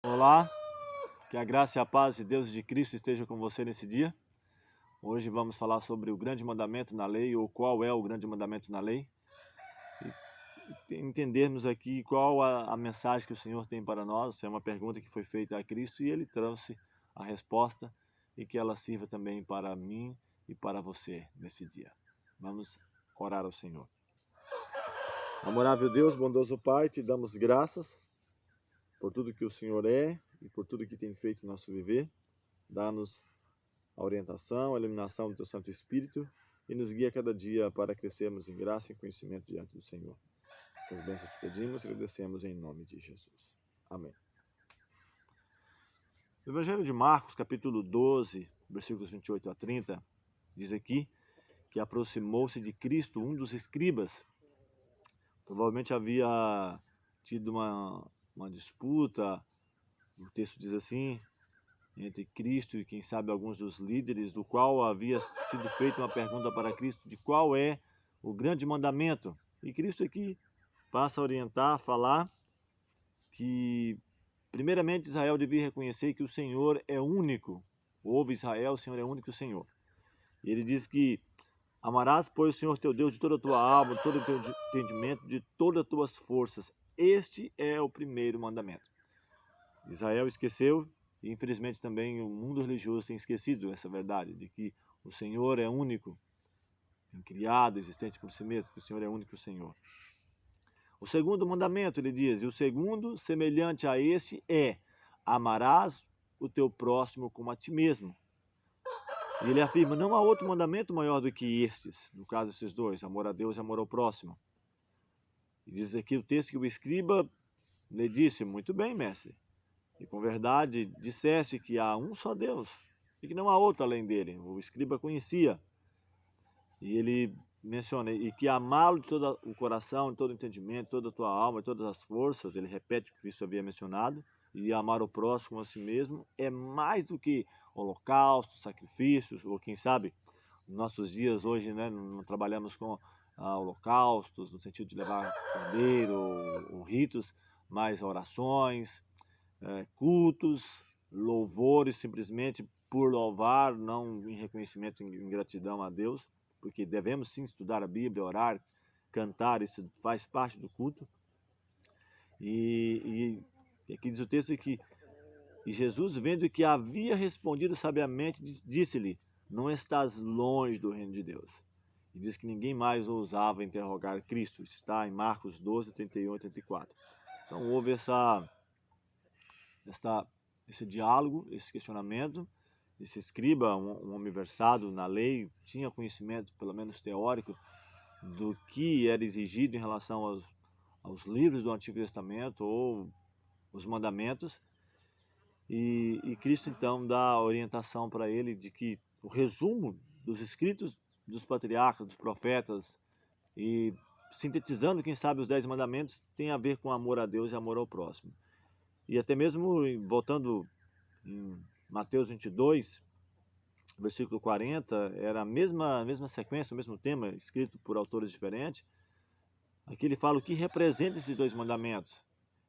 Olá, que a graça e a paz de Deus e de Cristo esteja com você nesse dia. Hoje vamos falar sobre o grande mandamento na lei, ou qual é o grande mandamento na lei. E entendermos aqui qual a mensagem que o Senhor tem para nós. É uma pergunta que foi feita a Cristo e Ele trouxe a resposta e que ela sirva também para mim e para você neste dia. Vamos orar ao Senhor. Amorável Deus, bondoso Pai, te damos graças por tudo que o Senhor é e por tudo que tem feito no nosso viver. Dá-nos a orientação, a iluminação do Teu Santo Espírito e nos guia cada dia para crescermos em graça e conhecimento diante do Senhor. Essas bênçãos te pedimos e agradecemos em nome de Jesus. Amém. No Evangelho de Marcos, capítulo 12, versículos 28 a 30, diz aqui que aproximou-se de Cristo um dos escribas. Provavelmente havia tido uma disputa, o texto diz assim, entre Cristo e quem sabe alguns dos líderes, do qual havia sido feita uma pergunta para Cristo de qual é o grande mandamento. E Cristo aqui passa a orientar, a falar que primeiramente Israel devia reconhecer que o Senhor é único. Ouve Israel, o Senhor é único Senhor. E ele diz que amarás, pois, o Senhor teu Deus de toda a tua alma, de todo o teu entendimento, de todas as tuas forças. Este é o primeiro mandamento. Israel esqueceu e infelizmente também o mundo religioso tem esquecido essa verdade de que o Senhor é único, criado, existente por si mesmo, que o Senhor é único Senhor. O segundo mandamento, ele diz, e o segundo, semelhante a este, é: amarás o teu próximo como a ti mesmo. E ele afirma, não há outro mandamento maior do que estes, no caso desses dois, amor a Deus e amor ao próximo. E diz aqui o texto que o escriba lhe disse, muito bem, mestre, e com verdade disseste que há um só Deus e que não há outro além dele. O escriba conhecia. E ele menciona, e que amá-lo de todo o coração, de todo o entendimento, toda a tua alma, de todas as forças, ele repete o que Cristo havia mencionado, e amar o próximo a si mesmo é mais do que holocaustos, sacrifícios, ou quem sabe, nos nossos dias hoje, né, não trabalhamos com holocaustos, no sentido de levar cordeiro ou ritos, mas orações, cultos, louvores simplesmente por louvar, não em reconhecimento, em gratidão a Deus, porque devemos sim estudar a Bíblia, orar, cantar, isso faz parte do culto. E aqui diz o texto que e Jesus, vendo que havia respondido sabiamente, disse-lhe, não estás longe do reino de Deus. E diz que ninguém mais ousava interrogar Cristo. Isso está em Marcos 12, 31 e 34. Então houve esse diálogo, esse questionamento. Esse escriba, um homem versado na lei, tinha conhecimento, pelo menos teórico, do que era exigido em relação aos livros do Antigo Testamento ou os mandamentos. E Cristo então dá a orientação para ele de que o resumo dos escritos dos patriarcas, dos profetas, e sintetizando, quem sabe, os 10 mandamentos, tem a ver com amor a Deus e amor ao próximo. E até mesmo, voltando em Mateus 22, versículo 40, era a mesma sequência, o mesmo tema, escrito por autores diferentes. Aqui ele fala o que representa esses 2 mandamentos.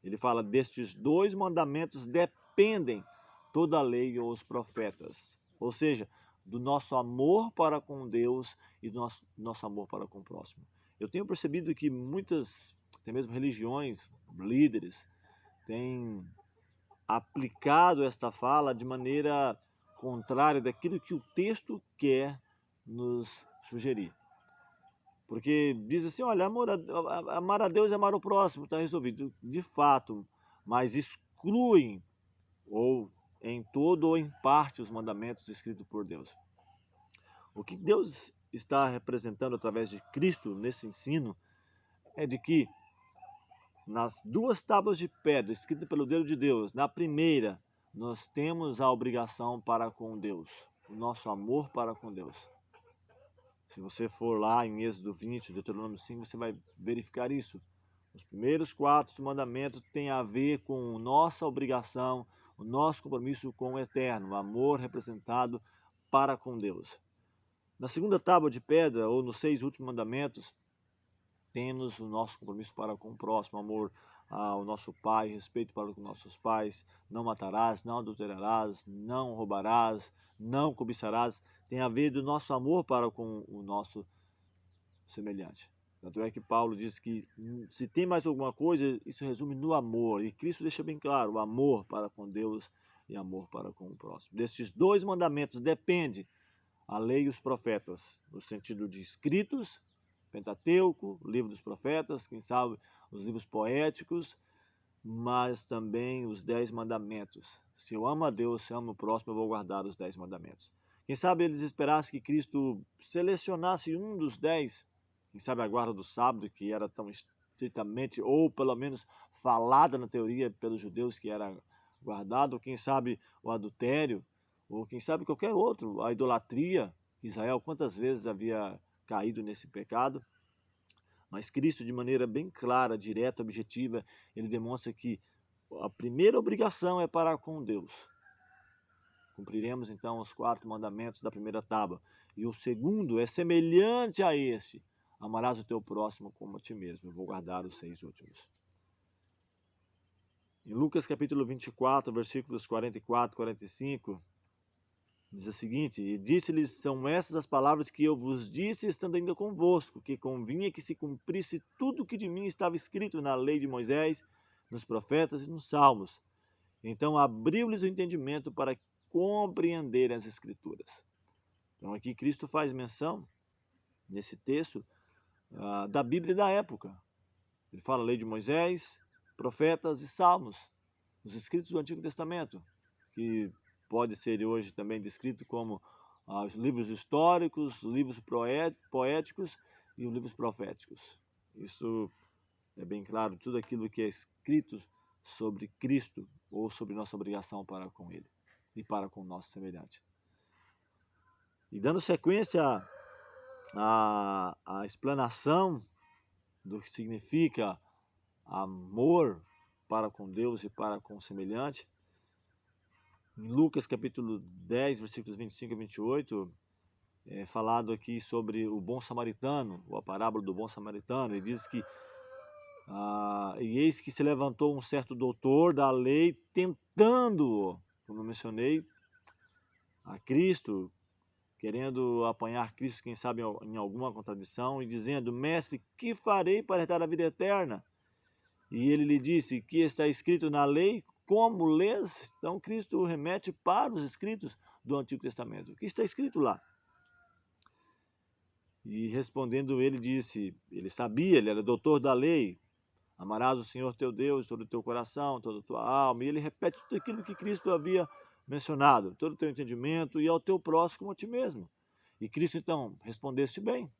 Ele fala, destes 2 mandamentos dependem toda a lei e os profetas. Ou seja, do nosso amor para com Deus e do nosso amor para com o próximo. Eu tenho percebido que muitas, até mesmo religiões, líderes, têm aplicado esta fala de maneira contrária daquilo que o texto quer nos sugerir. Porque diz assim, olha, amar a Deus e amar o próximo, está resolvido. De fato, mas excluem, ou em todo ou em parte, os mandamentos escritos por Deus. O que Deus está representando através de Cristo nesse ensino é de que nas 2 tábuas de pedra escritas pelo dedo de Deus, na primeira, nós temos a obrigação para com Deus, o nosso amor para com Deus. Se você for lá em Êxodo 20, Deuteronômio 5, você vai verificar isso. Os primeiros 4 mandamentos têm a ver com nossa obrigação, o nosso compromisso com o eterno, o amor representado para com Deus. Na segunda tábua de pedra, ou nos 6 últimos mandamentos, temos o nosso compromisso para com o próximo, amor ao nosso pai, respeito para com nossos pais, não matarás, não adulterarás, não roubarás, não cobiçarás, tem a ver do nosso amor para com o nosso semelhante. Tanto é que Paulo diz que se tem mais alguma coisa, isso resume no amor. E Cristo deixa bem claro, o amor para com Deus e amor para com o próximo. Destes dois mandamentos depende a lei e os profetas, no sentido de escritos, Pentateuco, livro dos profetas, quem sabe os livros poéticos, mas também os 10 mandamentos. Se eu amo a Deus, se eu amo o próximo, eu vou guardar os 10 mandamentos. Quem sabe eles esperassem que Cristo selecionasse um dos 10, quem sabe a guarda do sábado, que era tão estritamente, ou pelo menos falada na teoria pelos judeus que era guardado, ou quem sabe o adultério, ou quem sabe qualquer outro, a idolatria. Israel quantas vezes havia caído nesse pecado, mas Cristo, de maneira bem clara, direta, objetiva, ele demonstra que a primeira obrigação é para com Deus. Cumpriremos então os 4 mandamentos da primeira tábua. E o segundo é semelhante a este: amarás o teu próximo como a ti mesmo. Eu vou guardar os 6 últimos. Em Lucas capítulo 24, versículos 44 e 45, diz o seguinte: e disse-lhes, são estas as palavras que eu vos disse estando ainda convosco, que convinha que se cumprisse tudo o que de mim estava escrito na lei de Moisés, nos profetas e nos salmos. Então abriu-lhes o entendimento para compreenderem as escrituras. Então aqui Cristo faz menção, nesse texto, da Bíblia da época. Ele fala a lei de Moisés, profetas e salmos, os escritos do Antigo Testamento, que pode ser hoje também descrito como os livros históricos, os livros poéticos e os livros proféticos. Isso é bem claro, tudo aquilo que é escrito sobre Cristo ou sobre nossa obrigação para com Ele e para com o nosso semelhante. E dando sequência à explanação do que significa amor para com Deus e para com o semelhante, em Lucas capítulo 10, versículos 25 a 28, é falado aqui sobre o bom samaritano, ou a parábola do bom samaritano. Ele diz que e eis que se levantou um certo doutor da lei, tentando, como eu mencionei, a Cristo, querendo apanhar Cristo, quem sabe em alguma contradição, e dizendo, mestre, que farei para herdar a vida eterna? E ele lhe disse, que está escrito na lei, como lês? Então Cristo remete para os escritos do Antigo Testamento. O que está escrito lá? E respondendo ele disse, ele sabia, ele era doutor da lei, amarás o Senhor teu Deus, todo o teu coração, toda a tua alma. E ele repete tudo aquilo que Cristo havia mencionado, todo o teu entendimento e ao teu próximo como a ti mesmo. E Cristo então, respondeste bem.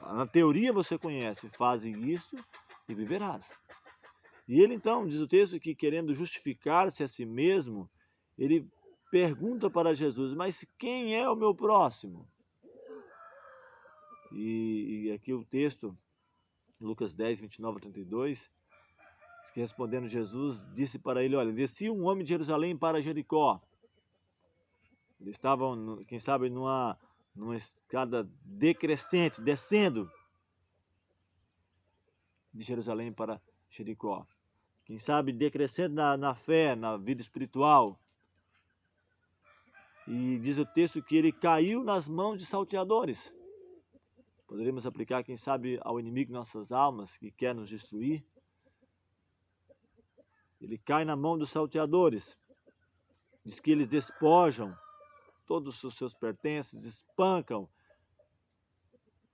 Na teoria você conhece, faze isto e viverás. E ele então, diz o texto que querendo justificar-se a si mesmo, ele pergunta para Jesus, mas quem é o meu próximo? E aqui o texto, Lucas 10, 29 a 32, que respondendo Jesus, disse para ele, olha, descia um homem de Jerusalém para Jericó. Eles estavam, quem sabe, numa escada decrescente, descendo de Jerusalém para Jericó. Quem sabe, decrescendo na fé, na vida espiritual. E diz o texto que ele caiu nas mãos de salteadores. Poderíamos aplicar, quem sabe, ao inimigo de nossas almas, que quer nos destruir. Ele cai na mão dos salteadores. Diz que eles despojam todos os seus pertences, espancam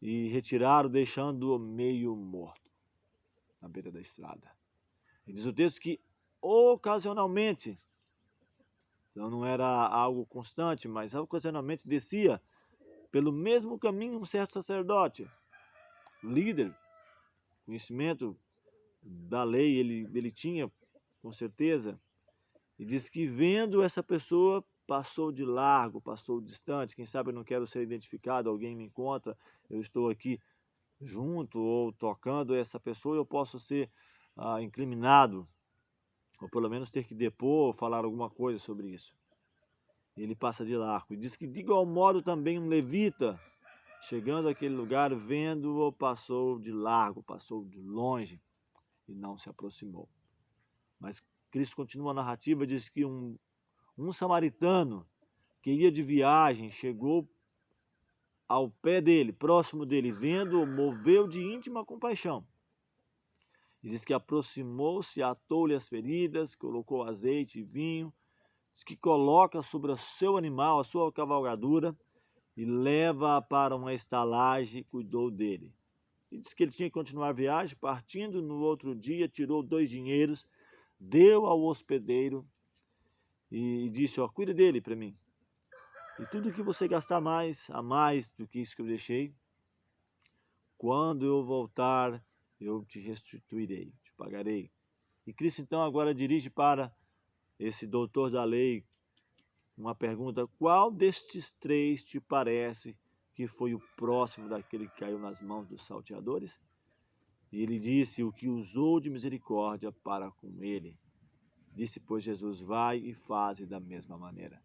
e retiraram, deixando-o meio morto na beira da estrada. E diz o texto que ocasionalmente, então não era algo constante, mas ocasionalmente descia pelo mesmo caminho um certo sacerdote, líder, conhecimento da lei ele tinha com certeza, e diz que vendo essa pessoa passou de largo, passou distante. Quem sabe eu não quero ser identificado, alguém me encontra, eu estou aqui junto ou tocando essa pessoa, eu posso ser incriminado, ou pelo menos ter que depor ou falar alguma coisa sobre isso. Ele passa de largo. E diz que de igual modo também um levita, chegando àquele lugar, vendo-o, passou de largo, passou de longe. e não se aproximou. Mas Cristo continua a narrativa, diz que um samaritano que ia de viagem chegou ao pé dele, próximo dele, vendo-o, moveu de íntima compaixão. E diz que aproximou-se, atou-lhe as feridas, colocou azeite e vinho, diz que coloca sobre o seu animal, a sua cavalgadura, e leva para uma estalagem e cuidou dele. E diz que ele tinha que continuar a viagem, partindo no outro dia, tirou 2 dinheiros, deu ao hospedeiro e disse, ó, cuida dele para mim. E tudo que você gastar a mais do que isso que eu deixei, quando eu voltar, eu te restituirei, te pagarei. E Cristo então agora dirige para esse doutor da lei uma pergunta, qual destes 3 te parece que foi o próximo daquele que caiu nas mãos dos salteadores? E ele disse, o que usou de misericórdia para com ele. Disse, pois, Jesus, vai e faze da mesma maneira.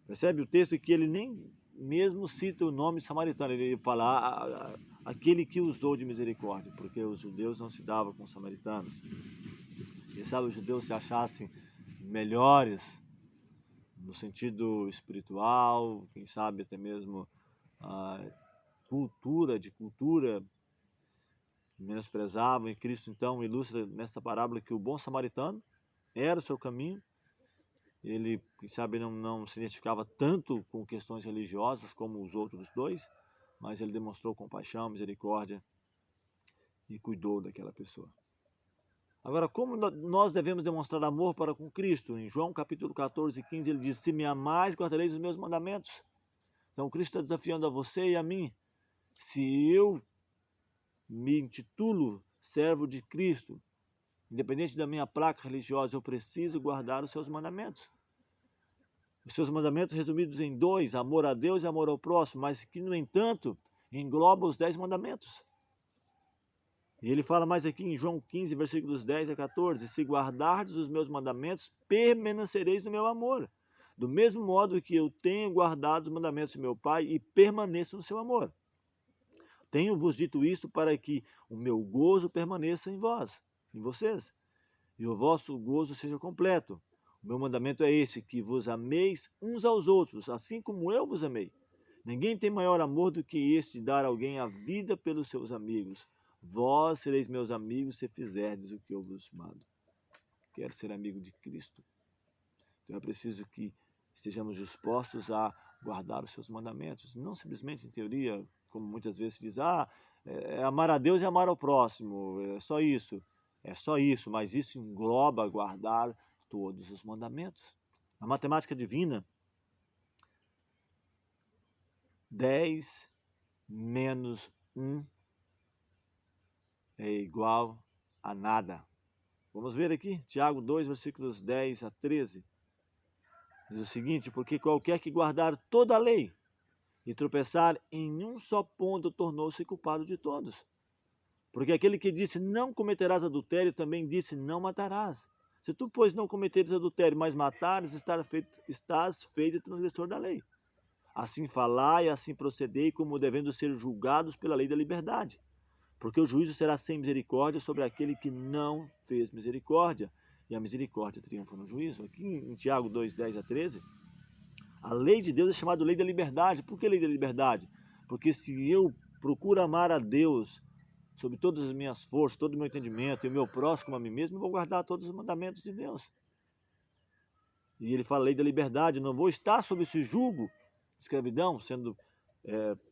Percebe o texto que ele nem mesmo cita o nome samaritano, ele fala aquele que usou de misericórdia, porque os judeus não se davam com os samaritanos. E sabe, os judeus se achassem melhores no sentido espiritual, quem sabe até mesmo de cultura, menosprezavam, e Cristo então ilustra nessa parábola que o bom samaritano era o seu caminho. Ele, quem sabe, não se identificava tanto com questões religiosas como os outros 2, mas ele demonstrou compaixão, misericórdia e cuidou daquela pessoa. Agora, como nós devemos demonstrar amor para com Cristo? Em João capítulo 14, 15, ele diz, se me amais, guardareis os meus mandamentos. Então, Cristo está desafiando a você e a mim. Se eu me intitulo servo de Cristo, independente da minha placa religiosa, eu preciso guardar os seus mandamentos. Os seus mandamentos resumidos em 2, amor a Deus e amor ao próximo, mas que, no entanto, engloba os 10 mandamentos. E ele fala mais aqui em João 15, versículos 10 a 14, se guardardes os meus mandamentos, permanecereis no meu amor. Do mesmo modo que eu tenho guardado os mandamentos do meu Pai e permaneço no seu amor. Tenho-vos dito isto para que o meu gozo permaneça em vós, em vocês, e o vosso gozo seja completo. O meu mandamento é esse, que vos ameis uns aos outros, assim como eu vos amei. Ninguém tem maior amor do que este, de dar a alguém a vida pelos seus amigos. Vós sereis meus amigos se fizerdes o que eu vos mando. Quero ser amigo de Cristo. Então é preciso que estejamos dispostos a guardar os seus mandamentos. Não simplesmente em teoria, como muitas vezes se diz, é amar a Deus e amar ao próximo, é só isso. É só isso, mas isso engloba guardar todos os mandamentos. A matemática divina, 10 menos 1 é igual a nada. Vamos ver aqui, Tiago 2, versículos 10 a 13. Diz o seguinte, porque qualquer que guardar toda a lei e tropeçar em um só ponto tornou-se culpado de todos. Porque aquele que disse não cometerás adultério também disse não matarás. Se tu, pois, não cometeres adultério, mas matares, estás feito transgressor da lei. Assim falai, assim procedei, como devendo ser julgados pela lei da liberdade. Porque o juízo será sem misericórdia sobre aquele que não fez misericórdia. E a misericórdia triunfa no juízo. Aqui em Tiago 2, 10 a 13, a lei de Deus é chamada lei da liberdade. Por que lei da liberdade? Porque se eu procuro amar a Deus sobre todas as minhas forças, todo o meu entendimento, e o meu próximo como a mim mesmo, eu vou guardar todos os mandamentos de Deus. E ele fala lei da liberdade, não vou estar sob esse jugo de escravidão, sendo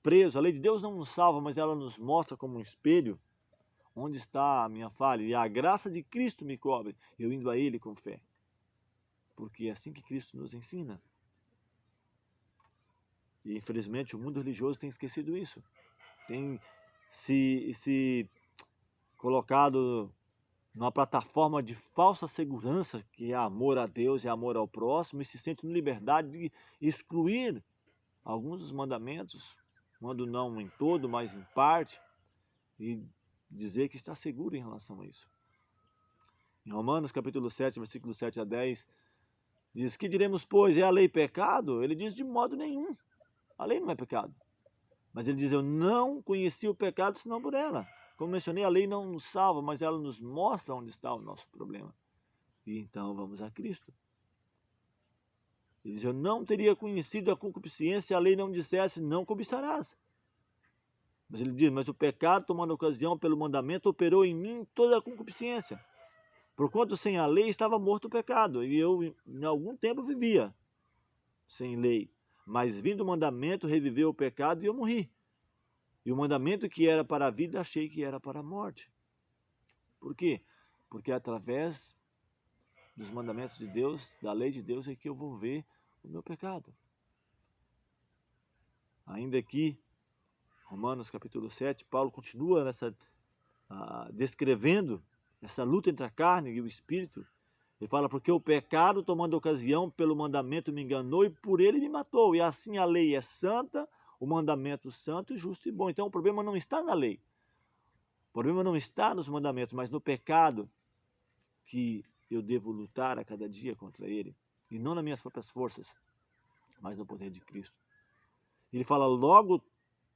preso. A lei de Deus não nos salva, mas ela nos mostra como um espelho onde está a minha falha. E a graça de Cristo me cobre, eu indo a Ele com fé. Porque é assim que Cristo nos ensina. E infelizmente o mundo religioso tem esquecido isso. Tem se colocado numa plataforma de falsa segurança, que é amor a Deus e amor ao próximo, e se sente na liberdade de excluir alguns dos mandamentos, quando não em todo, mas em parte, e dizer que está seguro em relação a isso. Em Romanos capítulo 7, versículo 7 a 10, diz, que diremos, pois, é a lei pecado? Ele diz, de modo nenhum. A lei não é pecado. Mas ele diz, eu não conheci o pecado senão por ela. Como mencionei, a lei não nos salva, mas ela nos mostra onde está o nosso problema. E então vamos a Cristo. Ele diz, eu não teria conhecido a concupiscência se a lei não dissesse, não cobiçarás. Mas ele diz, mas o pecado, tomando ocasião pelo mandamento, operou em mim toda a concupiscência. Porquanto sem a lei estava morto o pecado, e eu em algum tempo vivia sem lei. Mas vindo o mandamento, reviveu o pecado e eu morri. E o mandamento que era para a vida, achei que era para a morte. Por quê? Porque através dos mandamentos de Deus, da lei de Deus, é que eu vou ver o meu pecado. Ainda aqui, Romanos capítulo 7, Paulo continua descrevendo essa luta entre a carne e o espírito. Ele fala, porque o pecado, tomando ocasião pelo mandamento, me enganou e por ele me matou. E assim a lei é santa, o mandamento santo, justo e bom. Então o problema não está na lei. O problema não está nos mandamentos, mas no pecado que eu devo lutar a cada dia contra ele. E não nas minhas próprias forças, mas no poder de Cristo. Ele fala, logo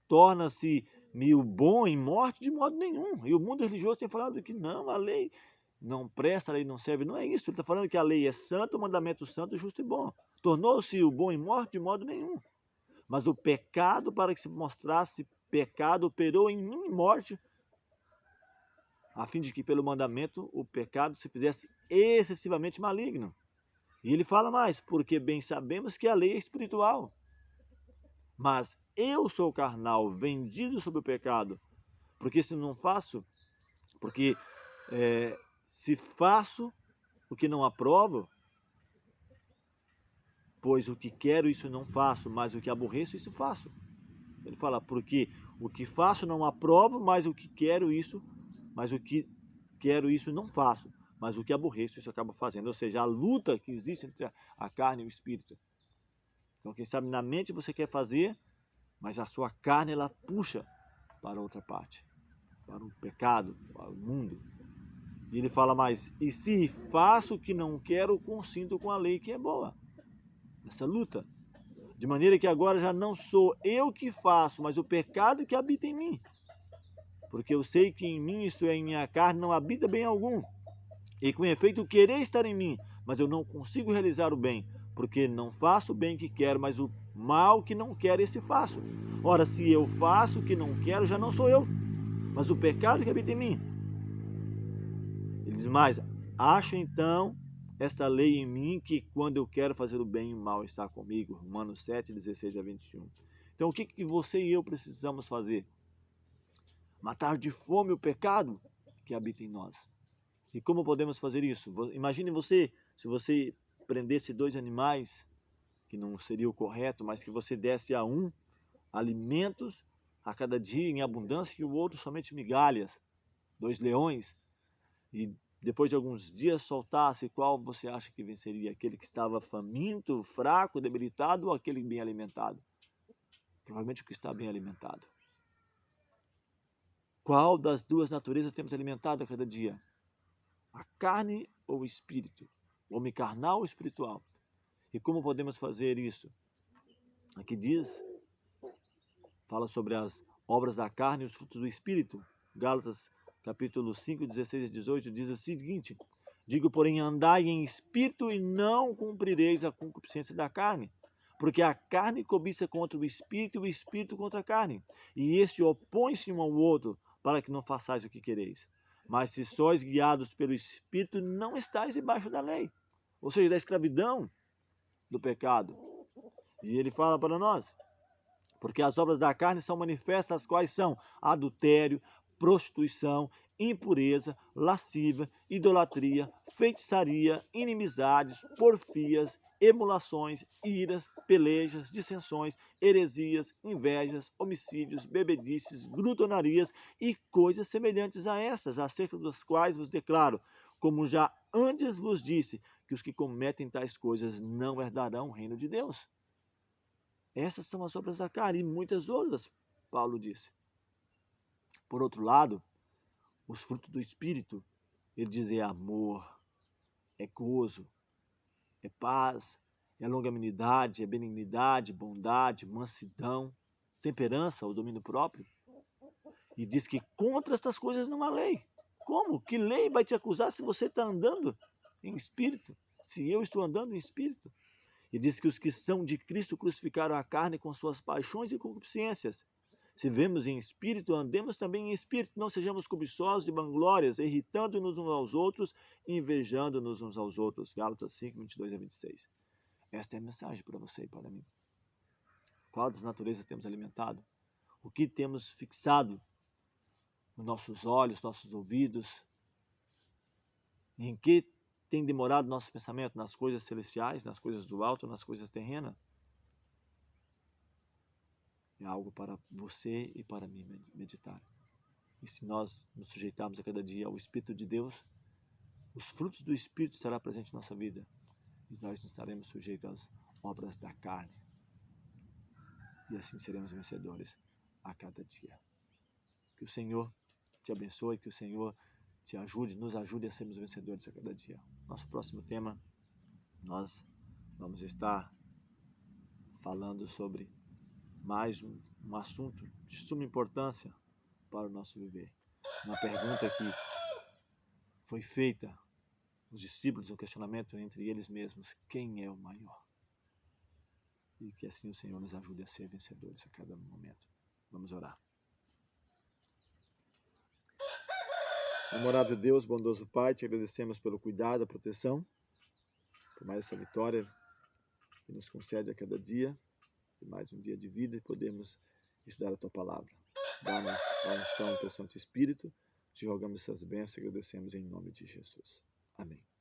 torna-se-me o bom em morte de modo nenhum. E o mundo religioso tem falado que não, a lei não presta, a lei não serve. Não é isso. Ele está falando que a lei é santa, o mandamento santo, justo e bom. Tornou-se o bom em morte de modo nenhum. Mas o pecado, para que se mostrasse pecado, operou em mim morte, a fim de que pelo mandamento o pecado se fizesse excessivamente maligno. E ele fala mais, porque bem sabemos que a lei é espiritual. Mas eu sou carnal, vendido sob o pecado, porque se não faço, se faço o que não aprovo, pois o que quero isso não faço, mas o que aborreço isso faço. Ele fala, porque o que faço não aprovo, mas o que quero isso não faço, mas o que aborreço isso acaba fazendo. Ou seja, a luta que existe entre a carne e o espírito. Então, quem sabe na mente você quer fazer, mas a sua carne ela puxa para outra parte, para o pecado, para o mundo. E ele fala mais, e se faço o que não quero, consinto com a lei que é boa. Essa luta. De maneira que agora já não sou eu que faço, mas o pecado que habita em mim. Porque eu sei que em mim, isto é, em minha carne, não habita bem algum. E com efeito querer estar em mim, mas eu não consigo realizar o bem, porque não faço o bem que quero, mas o mal que não quero, esse faço. Ora, se eu faço o que não quero, já não sou eu, mas o pecado que habita em mim. Ele diz mais, acho então esta lei em mim, que quando eu quero fazer o bem, o mal está comigo. Romanos 7, 16 a 21. Então o que você e eu precisamos fazer? Matar de fome o pecado que habita em nós. E como podemos fazer isso? Imagine você, se você prendesse 2 animais, que não seria o correto, mas que você desse a um alimentos a cada dia em abundância e o outro somente migalhas, 2 leões, e depois de alguns dias soltasse, qual você acha que venceria? Aquele que estava faminto, fraco, debilitado ou aquele bem alimentado? Provavelmente o que está bem alimentado. Qual das duas naturezas temos alimentado a cada dia? A carne ou o espírito? O homem carnal ou espiritual? E como podemos fazer isso? Aqui diz, fala sobre as obras da carne e os frutos do espírito. Gálatas capítulo 5, 16 e 18 diz o seguinte, digo, porém, andai em espírito e não cumprireis a concupiscência da carne, porque a carne cobiça contra o espírito e o espírito contra a carne, e este opõe-se um ao outro, para que não façais o que quereis. Mas se sois guiados pelo espírito, não estáis debaixo da lei, ou seja, da escravidão do pecado. E ele fala para nós, porque as obras da carne são manifestas, as quais são adultério, prostituição, impureza, lascívia, idolatria, feitiçaria, inimizades, porfias, emulações, iras, pelejas, dissensões, heresias, invejas, homicídios, bebedices, glutonarias e coisas semelhantes a essas, acerca das quais vos declaro, como já antes vos disse, que os que cometem tais coisas não herdarão o reino de Deus. Essas são as obras da carne e muitas outras, Paulo disse. Por outro lado, os frutos do Espírito, ele diz, é amor, é gozo, é paz, é longanimidade, é benignidade, bondade, mansidão, temperança, o domínio próprio. E diz que contra estas coisas não há lei. Como? Que lei vai te acusar se você está andando em espírito? Se eu estou andando em espírito? E diz que os que são de Cristo crucificaram a carne com suas paixões e concupiscências. Se vemos em espírito, andemos também em espírito. Não sejamos cobiçosos e vanglórias, irritando-nos uns aos outros e invejando-nos uns aos outros. Gálatas 5, 22 a 26. Esta é a mensagem para você e para mim. Qual das naturezas temos alimentado? O que temos fixado nos nossos olhos, nossos ouvidos? Em que tem demorado nosso pensamento? Nas coisas celestiais, nas coisas do alto, nas coisas terrenas? É algo para você e para mim meditar. E se nós nos sujeitarmos a cada dia ao Espírito de Deus, os frutos do Espírito estarão presentes em nossa vida. E nós não estaremos sujeitos às obras da carne. E assim seremos vencedores a cada dia. Que o Senhor te abençoe, que o Senhor te ajude, nos ajude a sermos vencedores a cada dia. Nosso próximo tema, nós vamos estar falando sobre mais um assunto de suma importância para o nosso viver. Uma pergunta que foi feita aos discípulos, um questionamento entre eles mesmos: quem é o maior? E que assim o Senhor nos ajude a ser vencedores a cada momento. Vamos orar. Amorável Deus, bondoso Pai, te agradecemos pelo cuidado, a proteção, por mais essa vitória que nos concede a cada dia, e mais um dia de vida, e podemos estudar a Tua Palavra. Dá-nos a unção do Teu Santo Espírito, te rogamos essas bênçãos e agradecemos em nome de Jesus. Amém.